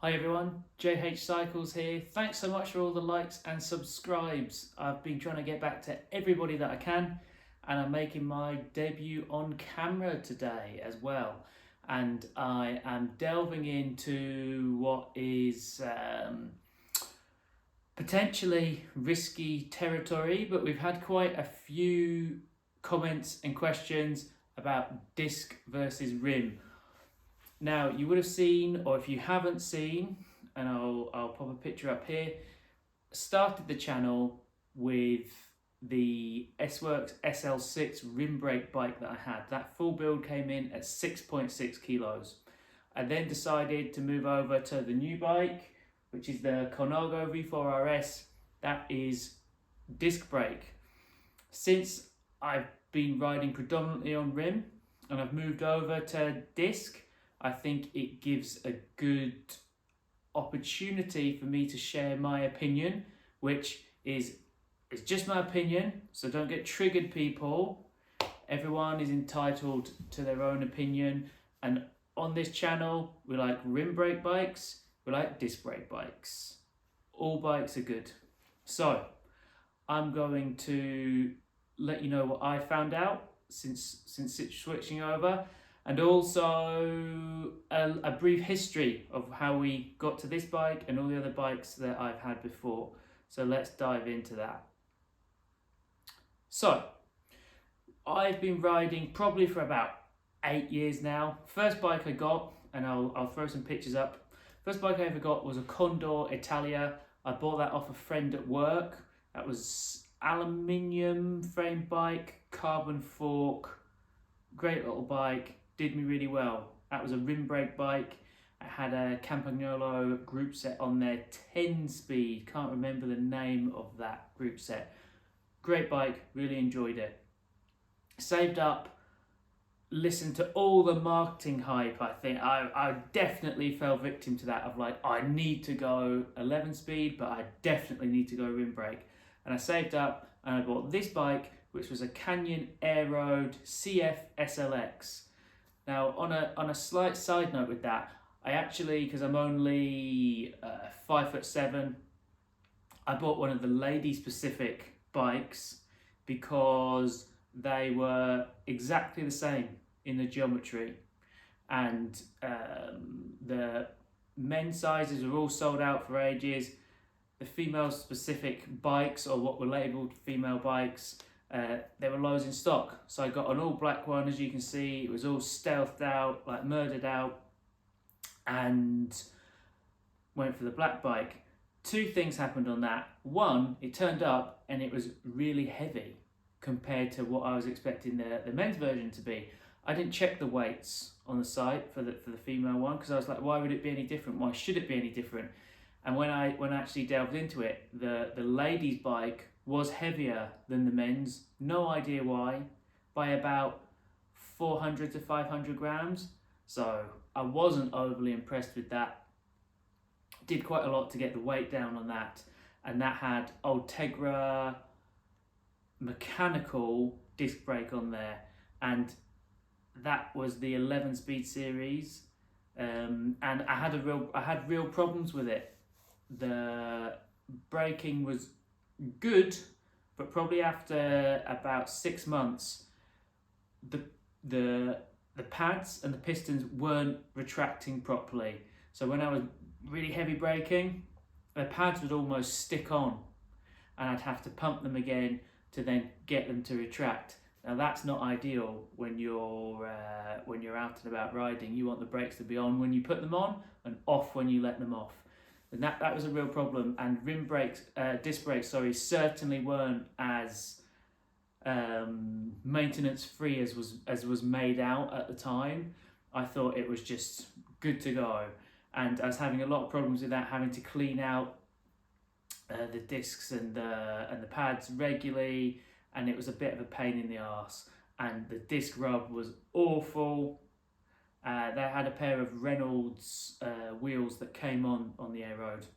Hi everyone, JH Cycles here. Thanks so much for all the likes and subscribes. I've been trying to get back to everybody that I can, and I'm making my debut on camera today as well. And I am delving into what is potentially risky territory, but we've had quite a few comments and questions about disc versus rim. Now, you would have seen, or if you haven't seen, and I'll pop a picture up here, started the channel with the S-Works SL6 rim brake bike that I had. That full build came in at 6.6 kilos. I then decided to move over to the new bike, which is the Colnago V4RS. That is disc brake. Since I've been riding predominantly on rim and I've moved over to disc, I think it gives a good opportunity for me to share my opinion, which is just my opinion, so don't get triggered, people. Everyone is entitled to their own opinion, and on this channel we like rim brake bikes, we like disc brake bikes. All bikes are good. So I'm going to let you know what I found out since switching over, and also a brief history of how we got to this bike and all the other bikes that I've had before. So let's dive into that. So I've been riding probably for about 8 years now. First bike I got, and I'll throw some pictures up. First bike I ever got was a Condor Italia. I bought that off a friend at work. That was aluminium frame bike, carbon fork, great little bike. Did me really well. That was a rim brake bike. I had a Campagnolo group set on there, 10 speed. Can't remember the name of that group set. Great bike, really enjoyed it. Saved up, listened to all the marketing hype. I think I definitely fell victim to that, of like, I need to go 11 speed, but I definitely need to go rim brake. And I saved up and I bought this bike, which was a Canyon Aeroad CF SLX. Now, on a slight side note with that, I actually, because I'm only 5'7", I bought one of the lady-specific bikes because they were exactly the same in the geometry, and the men's sizes were all sold out for ages. The female-specific bikes, or what were labelled female bikes, there were loads in stock. So I got an all black one, as you can see. It was all stealthed out, like murdered out, and went for the black bike. Two things happened on that. One, it turned up and it was really heavy compared to what I was expecting the men's version to be. I didn't check the weights on the site for the female one, because I was like, why would it be any different? Why should it be any different? And when I actually delved into it, the ladies' bike was heavier than the men's. No idea why, by about 400 to 500 grams. So I wasn't overly impressed with that. Did quite a lot to get the weight down on that, and that had Ultegra mechanical disc brake on there, and that was the 11 speed series, and I had real problems with it. The braking was good, but probably after about 6 months, the pads and the pistons weren't retracting properly. So when I was really heavy braking, the pads would almost stick on, and I'd have to pump them again to then get them to retract. Now that's not ideal when you're out and about riding. You want the brakes to be on when you put them on and off when you let them off. And that was a real problem. And disc brakes, certainly weren't as maintenance free as was made out at the time. I thought it was just good to go, and I was having a lot of problems with that, having to clean out the discs and the pads regularly, and it was a bit of a pain in the arse. And the disc rub was awful. They had a pair of Reynolds wheels that came on the Aeroad.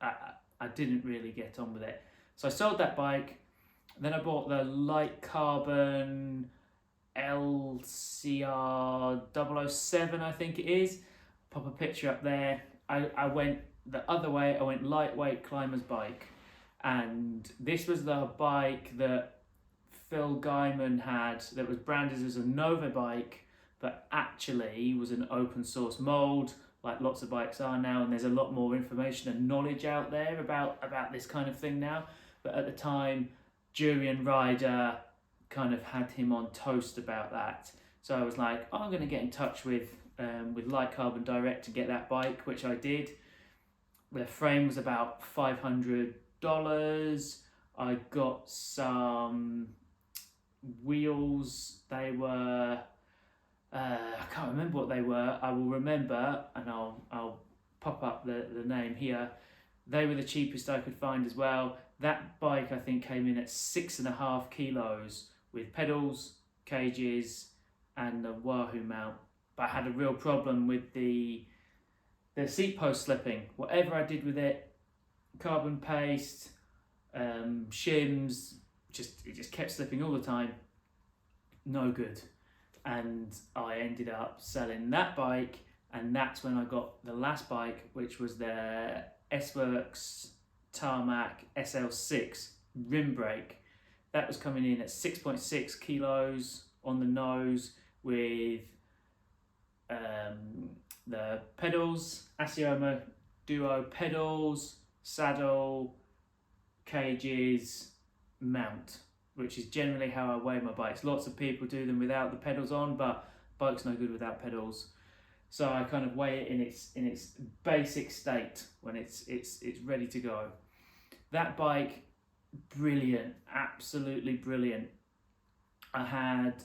I didn't really get on with it. So I sold that bike. Then I bought the light carbon LCR 007, I think it is. Pop a picture up there. I went the other way. I went lightweight climbers bike, and this was the bike that Phil Guyman had that was branded as a Nova bike, but actually was an open source mold, like lots of bikes are now, and there's a lot more information and knowledge out there about this kind of thing now. But at the time, Jurian Ryder kind of had him on toast about that. So I was like, oh, I'm going to get in touch with Light Carbon Direct to get that bike, which I did. The frame was about $500. I got some wheels. They were I can't remember what they were. I will remember, and I'll pop up the name here. They were the cheapest I could find as well. That bike I think came in at 6.5 kilos with pedals, cages, and the Wahoo mount. But I had a real problem with the seat post slipping. Whatever I did with it, carbon paste, shims, it just kept slipping all the time. No good. And I ended up selling that bike, and that's when I got the last bike, which was the S-Works Tarmac SL6 rim brake. That was coming in at 6.6 kilos on the nose with the pedals, Asioma Duo pedals, saddle, cages, mount, which is generally how I weigh my bikes. Lots of people do them without the pedals on, but bike's no good without pedals. So I kind of weigh it in its basic state when it's ready to go. That bike, brilliant, absolutely brilliant. I had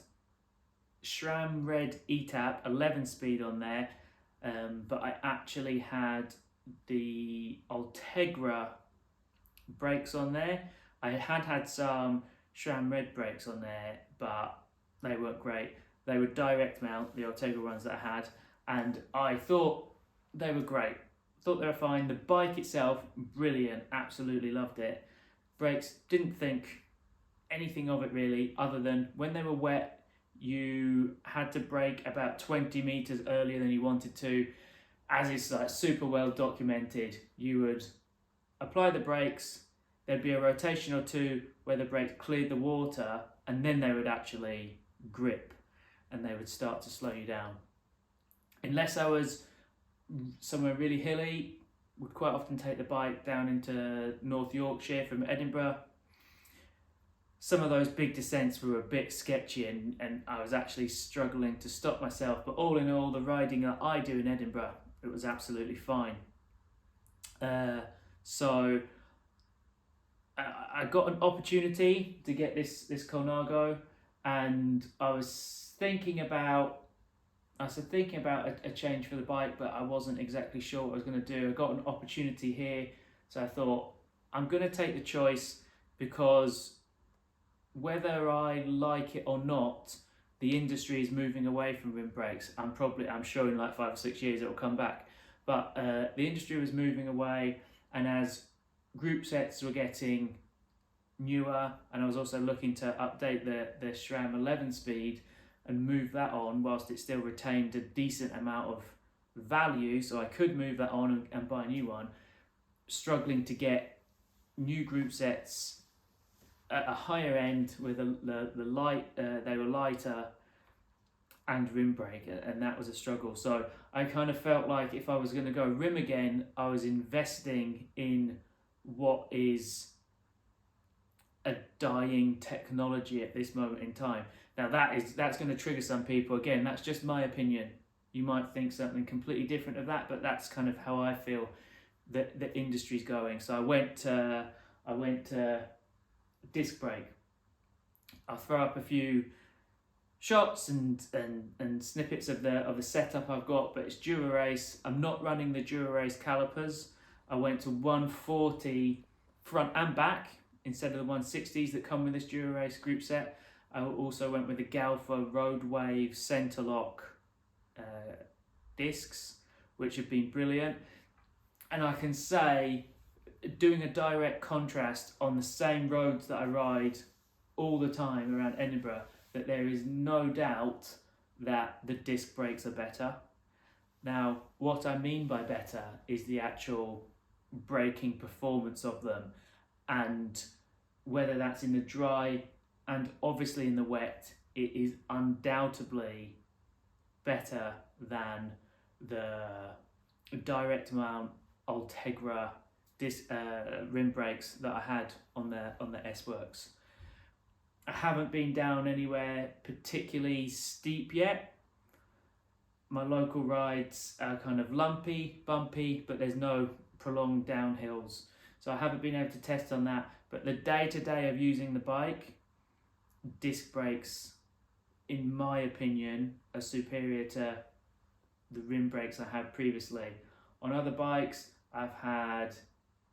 SRAM Red ETAP 11-speed on there, but I actually had the Ultegra brakes on there. I had some SRAM Red brakes on there, but they weren't great. They were direct mount, the Ultegra ones that I had, and I thought they were great. Thought they were fine. The bike itself, brilliant, absolutely loved it. Brakes, didn't think anything of it really, other than when they were wet, you had to brake about 20 meters earlier than you wanted to. As it's like super well documented, you would apply the brakes, there'd be a rotation or two where the brakes cleared the water, and then they would actually grip and they would start to slow you down. Unless I was somewhere really hilly, would quite often take the bike down into North Yorkshire from Edinburgh. Some of those big descents were a bit sketchy, and I was actually struggling to stop myself, but all in all, the riding that I do in Edinburgh, it was absolutely fine. So I got an opportunity to get this Colnago, and I was thinking about a change for the bike, but I wasn't exactly sure what I was going to do. I got an opportunity here, so I thought I'm going to take the choice, because whether I like it or not, the industry is moving away from rim brakes. I'm sure in like 5 or 6 years it will come back, but the industry was moving away, and as group sets were getting newer, and I was also looking to update the SRAM 11-speed and move that on whilst it still retained a decent amount of value, so I could move that on and buy a new one, struggling to get new group sets at a higher end with the light, they were lighter and rim brake, and that was a struggle. So I kind of felt like if I was going to go rim again, I was investing in what is a dying technology at this moment in time. Now that's going to trigger some people. Again, that's just my opinion. You might think something completely different of that, but that's kind of how I feel that the industry's going. So I went to disc brake. I'll throw up a few shots and snippets of the setup I've got, but it's Dura-Race. I'm not running the Dura-Race calipers. I went to 140 front and back instead of the 160s that come with this Dura-Race group set. I also went with the Galfa Road Wave Centerlock discs, which have been brilliant. And I can say, doing a direct contrast on the same roads that I ride all the time around Edinburgh, that there is no doubt that the disc brakes are better. Now, what I mean by better is the actual braking performance of them, and whether that's in the dry and obviously in the wet, it is undoubtedly better than the direct mount Ultegra rim brakes that I had on the S-Works. I haven't been down anywhere particularly steep yet. My local rides are kind of lumpy, bumpy, but there's no prolonged downhills. So I haven't been able to test on that. But the day-to-day of using the bike, disc brakes, in my opinion, are superior to the rim brakes I had previously. On other bikes, I've had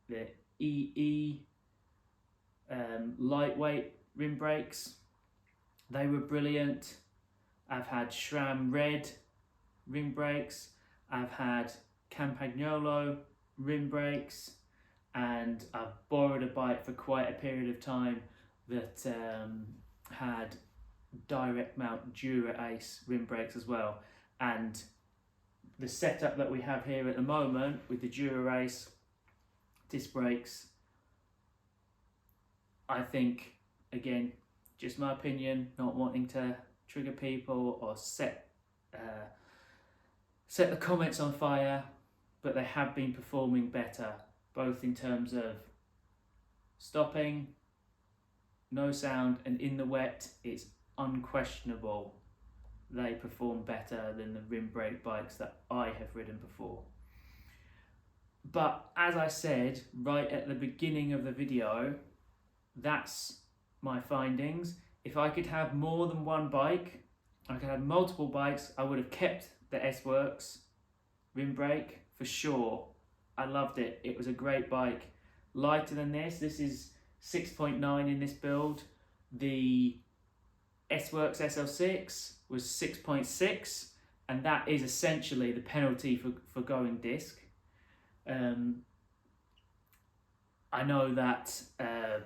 the EE lightweight rim brakes. They were brilliant. I've had SRAM red rim brakes. I've had Campagnolo rim brakes, and I've borrowed a bike for quite a period of time that had direct mount Dura Ace rim brakes as well. And the setup that we have here at the moment with the Dura Ace disc brakes, I think, again, just my opinion, not wanting to trigger people or set the comments on fire, but they have been performing better, both in terms of stopping, no sound, and in the wet, it's unquestionable they perform better than the rim brake bikes that I have ridden before. But as I said right at the beginning of the video, that's my findings. If I could have more than one bike, I could have multiple bikes, I would have kept the S-Works rim brake for sure. I loved it. It was a great bike. Lighter than this. This is 6.9 in this build. The S-Works SL6 was 6.6, and that is essentially the penalty for going disc. I know that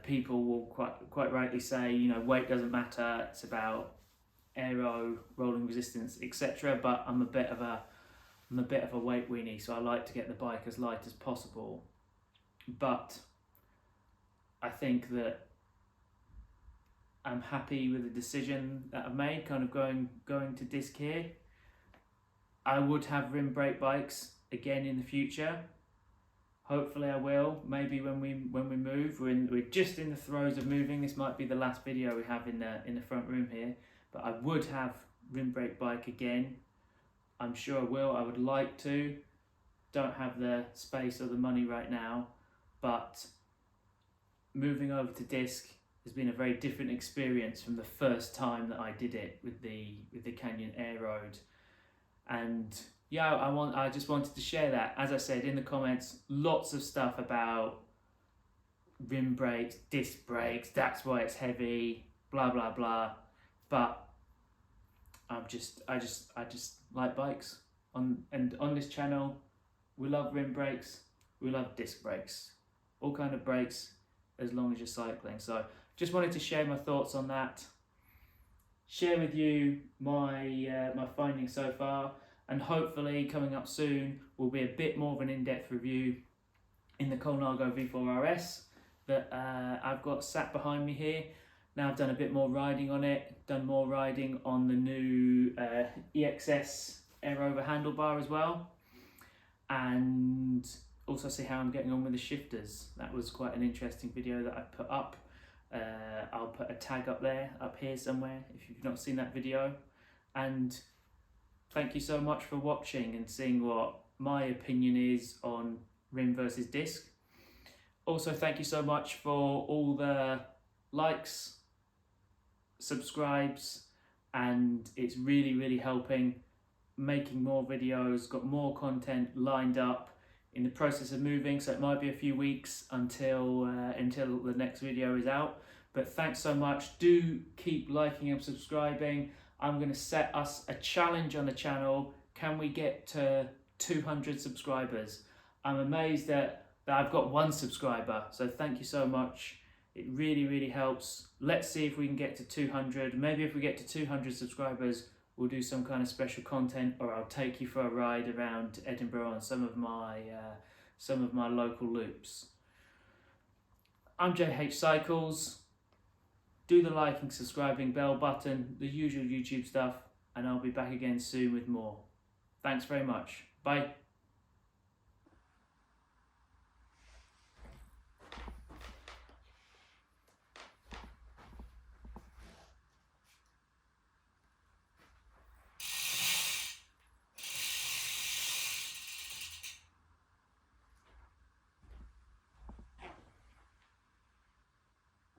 people will quite rightly say, you know, weight doesn't matter, it's about aero, rolling resistance, etc. But I'm a bit of a weight weenie, so I like to get the bike as light as possible. But I think that I'm happy with the decision that I've made, kind of going to disc here. I would have rim brake bikes again in the future. Hopefully I will. Maybe when we move, we're just in the throes of moving. This might be the last video we have in the front room here. But I would have rim brake bike again. I'm sure I will. I would like to. Don't have the space or the money right now. But moving over to disc has been a very different experience from the first time that I did it with the Canyon Air Road. And yeah, I just wanted to share that. As I said in the comments, lots of stuff about rim brakes, disc brakes, that's why it's heavy, blah blah blah. But I just like bikes. On this channel, we love rim brakes, we love disc brakes, all kind of brakes as long as you're cycling. So just wanted to share my thoughts on that, share with you my my findings so far, and hopefully coming up soon will be a bit more of an in-depth review in the Colnago V4 RS that I've got sat behind me here. Now I've done a bit more riding on it, done more riding on the new EXS air over handlebar as well, and also see how I'm getting on with the shifters. That was quite an interesting video that I put up. I'll put a tag up here somewhere if you've not seen that video. And thank you so much for watching and seeing what my opinion is on rim versus disc. Also, thank you so much for all the likes, subscribes, and it's really helping making more videos, got more content lined up, in the process of moving, so it might be a few weeks until the next video is out. But thanks so much. Do keep liking and subscribing. I'm going to set us a challenge on the channel. Can we get to 200 subscribers? I'm amazed that I've got 1 subscriber, so thank you so much. It really helps. Let's see if we can get to 200. Maybe if we get to 200 subscribers, we'll do some kind of special content, or I'll take you for a ride around Edinburgh on some of my local loops. I'm JH Cycles. Do the liking, subscribing, bell button, the usual YouTube stuff, and I'll be back again soon with more. Thanks very much. Bye.